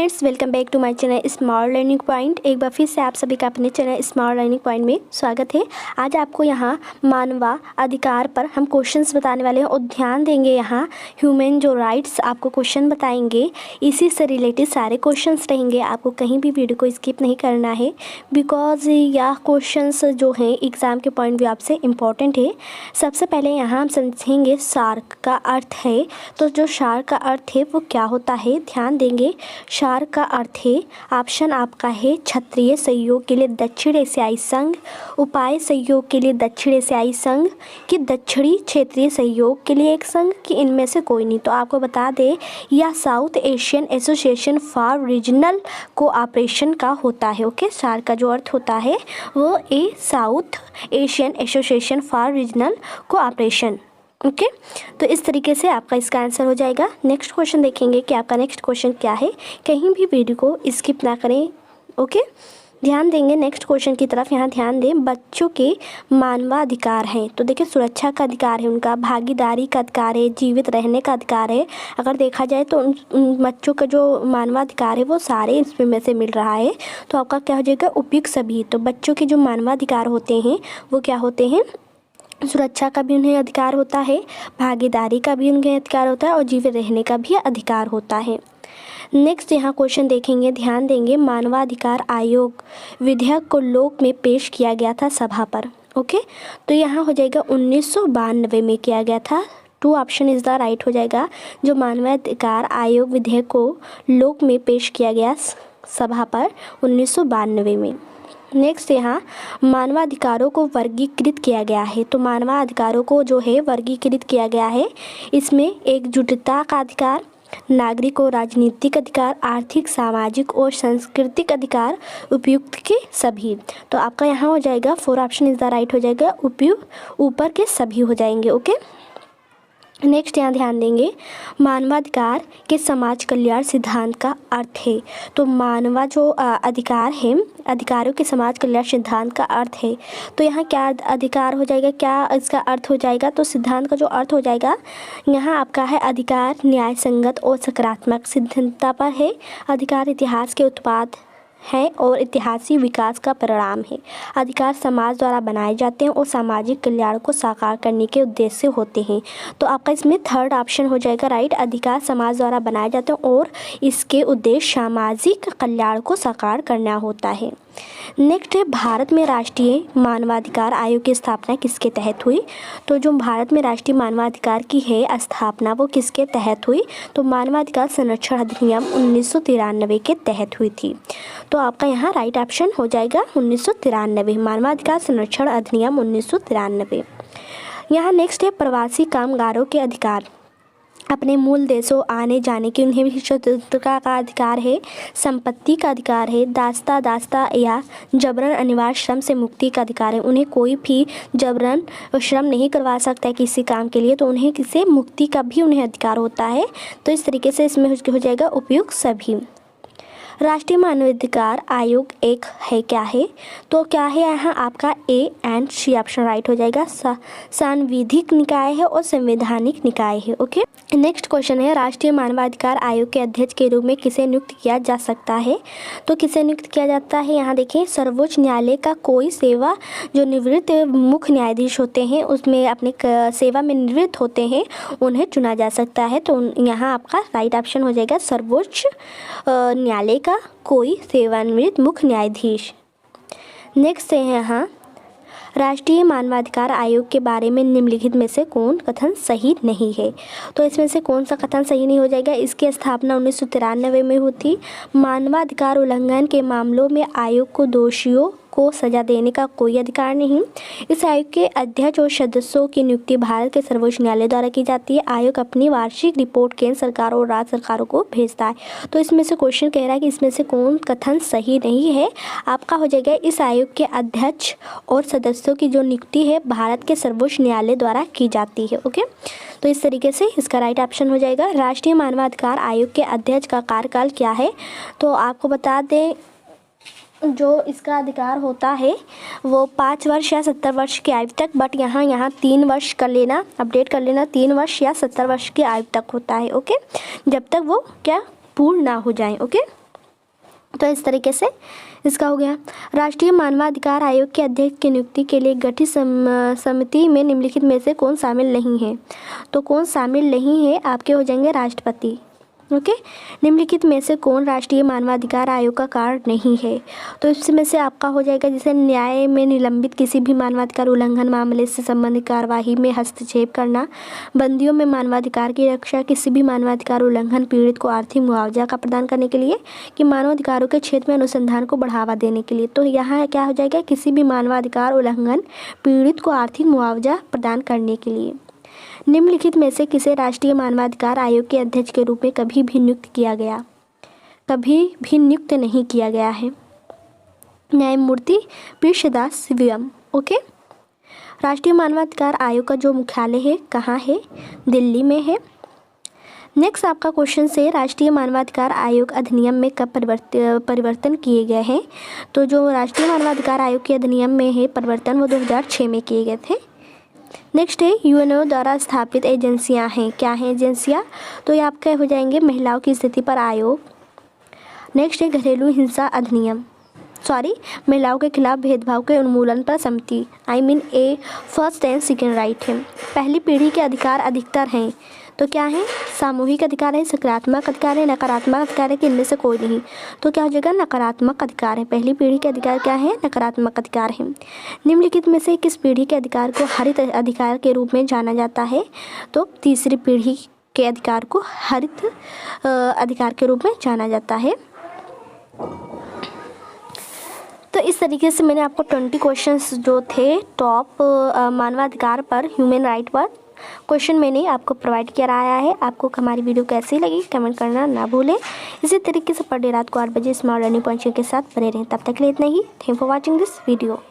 Friends, welcome back to my channel smart learning point. एक बार फिर से आप सभी का अपने चैनल स्मार्ट लर्निंग पॉइंट में स्वागत है। आज आपको यहाँ मानवाधिकार पर हम क्वेश्चंस बताने वाले हैं और ध्यान देंगे। यहाँ ह्यूमन जो राइट्स आपको क्वेश्चन बताएंगे, इसी से रिलेटेड सारे क्वेश्चंस रहेंगे। आपको कहीं भी वीडियो को स्किप नहीं करना है, बिकॉज यह क्वेश्चंस जो हैं एग्ज़ाम के पॉइंट व्यू आपसे इम्पॉर्टेंट है। सबसे पहले यहाँ हम समझेंगे शार्क का अर्थ है। तो जो शार्क का अर्थ है वो क्या होता है, ध्यान देंगे। शार्क का अर्थ है, ऑप्शन आपका है क्षेत्रीय सहयोग के लिए दक्षिण एशियाई संघ, उपाय सहयोग के लिए दक्षिण एशियाई संघ, कि दक्षिणी क्षेत्रीय सहयोग के लिए एक संघ, कि इनमें से कोई नहीं। तो आपको बता दें यह south Asian Association for Regional cooperation का होता है। ओके, शार्क का जो अर्थ होता है वो a South Asian Association for Regional Cooperation. Okay, तो इस तरीके से आपका इसका आंसर हो जाएगा। नेक्स्ट क्वेश्चन देखेंगे कि आपका नेक्स्ट क्वेश्चन क्या है। कहीं भी वीडियो को स्किप ना करें। ओके, ध्यान देंगे नेक्स्ट क्वेश्चन की तरफ। यहाँ ध्यान दें, बच्चों के मानवाधिकार हैं। तो देखिए, सुरक्षा का अधिकार है उनका, भागीदारी का अधिकार है, जीवित रहने का अधिकार है। अगर देखा जाए तो उन बच्चों का जो मानवाधिकार है वो सारे इसमें से मिल रहा है। तो आपका क्या हो जाएगा, उपयुक्त सभी। तो बच्चों के जो मानवाधिकार होते हैं वो क्या होते हैं, सुरक्षा का भी उन्हें अधिकार होता है, भागीदारी का भी उन्हें अधिकार होता है और जीवित रहने का भी अधिकार होता है। नेक्स्ट यहाँ क्वेश्चन देखेंगे, ध्यान देंगे। मानवाधिकार आयोग विधेयक को लोक में पेश किया गया था सभा पर। ओके, तो यहाँ हो जाएगा 1992 में किया गया था। 2 ऑप्शन इज द राइट हो जाएगा। जो मानवाधिकार आयोग विधेयक को लोक में पेश किया गया सभा पर 1992 में। नेक्स्ट यहाँ मानवाधिकारों को वर्गीकृत किया गया है। तो मानवाधिकारों को जो है वर्गीकृत किया गया है। इसमें एकजुटता का अधिकार, नागरिक और राजनीतिक अधिकार, आर्थिक, सामाजिक और सांस्कृतिक अधिकार, उपयुक्त के सभी। तो आपका यहाँ हो जाएगा 4 ऑप्शन इज द राइट हो जाएगा। उपयुक्त ऊपर के सभी हो जाएंगे। ओके, नेक्स्ट यहाँ ध्यान देंगे, मानवाधिकार के समाज कल्याण सिद्धांत का अर्थ है। तो मानवा जो अधिकार है, अधिकारों के समाज कल्याण सिद्धांत का अर्थ है। तो यहाँ क्या अधिकार हो जाएगा, क्या इसका अर्थ हो जाएगा। तो सिद्धांत का जो अर्थ हो जाएगा यहाँ आपका है, अधिकार न्याय संगत और सकारात्मक सिद्धांतता पर है। अधिकार इतिहास के उत्पाद है और ऐतिहासिक विकास का परिणाम है। अधिकार समाज द्वारा बनाए जाते हैं और सामाजिक कल्याण को साकार करने के उद्देश्य से होते हैं। तो आपका इसमें 3rd ऑप्शन हो जाएगा राइट। अधिकार समाज द्वारा बनाए जाते हैं और इसके उद्देश्य सामाजिक कल्याण को साकार करना होता है। नेक्स्ट है, भारत में राष्ट्रीय मानवाधिकार आयोग की स्थापना किसके तहत हुई। तो जो भारत में राष्ट्रीय मानवाधिकार की है स्थापना वो किसके तहत हुई। तो मानवाधिकार संरक्षण अधिनियम 1993 के तहत हुई थी। तो आपका यहाँ राइट ऑप्शन हो जाएगा 1993, मानवाधिकार संरक्षण अधिनियम 1993। यहाँ नेक्स्ट है, प्रवासी कामगारों के अधिकार, अपने मूल देशों आने जाने की उन्हें भी स्वतंत्रता का अधिकार है, संपत्ति का अधिकार है, दास्ता या जबरन अनिवार्य श्रम से मुक्ति का अधिकार है। उन्हें कोई भी जबरन श्रम नहीं करवा सकता है किसी काम के लिए, तो उन्हें किसी मुक्ति का भी उन्हें अधिकार होता है। तो इस तरीके से इसमें हो जाएगा उपयुक्त सभी। राष्ट्रीय मानवाधिकार आयोग एक है, क्या है। तो क्या है यहाँ आपका A and C option right हो जाएगा। सांविधिक निकाय है और संवैधानिक निकाय है। ओके, नेक्स्ट क्वेश्चन है, राष्ट्रीय मानवाधिकार आयोग के अध्यक्ष के रूप में किसे नियुक्त किया जा सकता है। तो किसे नियुक्त किया जाता है, यहाँ देखें, सर्वोच्च न्यायालय का कोई सेवा जो निवृत्त मुख्य न्यायाधीश होते हैं उसमें अपने सेवा में निवृत्त होते हैं उन्हें चुना जा सकता है। तो यहाँ आपका राइट ऑप्शन हो जाएगा सर्वोच्च न्यायालय का कोई सेवानिवृत्त मुख्य न्यायाधीश। नेक्स्ट है यहाँ, राष्ट्रीय मानवाधिकार आयोग के बारे में निम्नलिखित में से कौन कथन सही नहीं है। तो इसमें से कौन सा कथन सही नहीं हो जाएगा। इसकी स्थापना 1993 में हुई थी। मानवाधिकार उल्लंघन के मामलों में आयोग को दोषियों को सजा देने का कोई अधिकार नहीं। इस आयोग के अध्यक्ष और सदस्यों की नियुक्ति भारत के सर्वोच्च न्यायालय द्वारा की जाती है। आयोग अपनी वार्षिक रिपोर्ट केंद्र सरकार और राज्य सरकारों को भेजता है। तो इसमें से क्वेश्चन कह रहा है कि इसमें से कौन कथन सही नहीं है। आपका हो जाएगा, इस आयोग के अध्यक्ष और सदस्यों की जो नियुक्ति है भारत के सर्वोच्च न्यायालय द्वारा की जाती है। ओके, तो इस तरीके से इसका राइट ऑप्शन हो जाएगा। राष्ट्रीय मानवाधिकार आयोग के अध्यक्ष का कार्यकाल क्या है। तो आपको बता दें, जो इसका अधिकार होता है वो 5 वर्ष या 70 वर्ष की आयु तक, बट यहाँ 3 वर्ष कर लेना, अपडेट कर लेना, 3 वर्ष या 70 वर्ष की आयु तक होता है। ओके, जब तक वो क्या पूर्ण ना हो जाए। ओके। तो इस तरीके से इसका हो गया। राष्ट्रीय मानवाधिकार आयोग के अध्यक्ष की नियुक्ति के लिए गठित समिति में निम्नलिखित में से कौन शामिल नहीं है? तो कौन शामिल नहीं है आपके हो जाएंगे राष्ट्रपति। ओके, निम्नलिखित में से कौन राष्ट्रीय मानवाधिकार आयोग का कार्य नहीं है? तो इसमें से आपका हो जाएगा जैसे न्याय में निलंबित किसी भी मानवाधिकार उल्लंघन मामले से संबंधित कार्यवाही में हस्तक्षेप करना, बंदियों में मानवाधिकार की रक्षा, किसी भी मानवाधिकार उल्लंघन पीड़ित को आर्थिक मुआवजा का प्रदान करने के लिए, कि मानवाधिकारों के क्षेत्र में अनुसंधान को बढ़ावा देने के लिए। तो यहाँ क्या हो जाएगा, किसी भी मानवाधिकार उल्लंघन पीड़ित को आर्थिक मुआवजा प्रदान करने के लिए। निम्नलिखित में से किसे राष्ट्रीय मानवाधिकार आयोग के अध्यक्ष के रूप में कभी भी नियुक्त किया गया? कभी भी नियुक्त नहीं किया गया है। न्यायमूर्ति पृष्ठदास शिवम। ओके, राष्ट्रीय मानवाधिकार आयोग का जो मुख्यालय है कहाँ है? दिल्ली में है। नेक्स्ट आपका क्वेश्चन से राष्ट्रीय मानवाधिकार आयोग अधिनियम में कब परिवर्तन किए गए हैं? तो जो राष्ट्रीय मानवाधिकार आयोग के अधिनियम में है परिवर्तन वो 2006 में किए गए थे। नेक्स्ट है यूएनओ द्वारा स्थापित एजेंसियां हैं। क्या हैं एजेंसियां? तो ये आपके हो जाएंगे महिलाओं की स्थिति पर आयोग। नेक्स्ट है घरेलू हिंसा अधिनियम, महिलाओं के खिलाफ भेदभाव के उन्मूलन पर समिति, ए फर्स्ट एंड सेकेंड राइट है। पहली पीढ़ी के अधिकार अधिकतर हैं। तो क्या है? सामूहिक अधिकार है, सकारात्मक अधिकार है, नकारात्मक अधिकार है कि इनमें से कोई नहीं। तो क्या हो जाएगा? नकारात्मक अधिकार है। पहली पीढ़ी के अधिकार क्या है? नकारात्मक अधिकार है। निम्नलिखित में से किस पीढ़ी के अधिकार को हरित अधिकार के रूप में जाना जाता है? तो तीसरी पीढ़ी के अधिकार को हरित अधिकार के रूप में जाना जाता है। तो इस तरीके से मैंने आपको 20 क्वेश्चंस जो थे टॉप मानवाधिकार पर, ह्यूमन राइट पर क्वेश्चन मैंने आपको प्रोवाइड कराया है। आपको हमारी वीडियो कैसी लगी कमेंट करना ना भूलें। इसी तरीके से पर डे रात को 8 बजे स्मार्ट लर्निंग पॉइंट के साथ बने रहें। तब तक के लिए इतना ही। Thank for watching this video.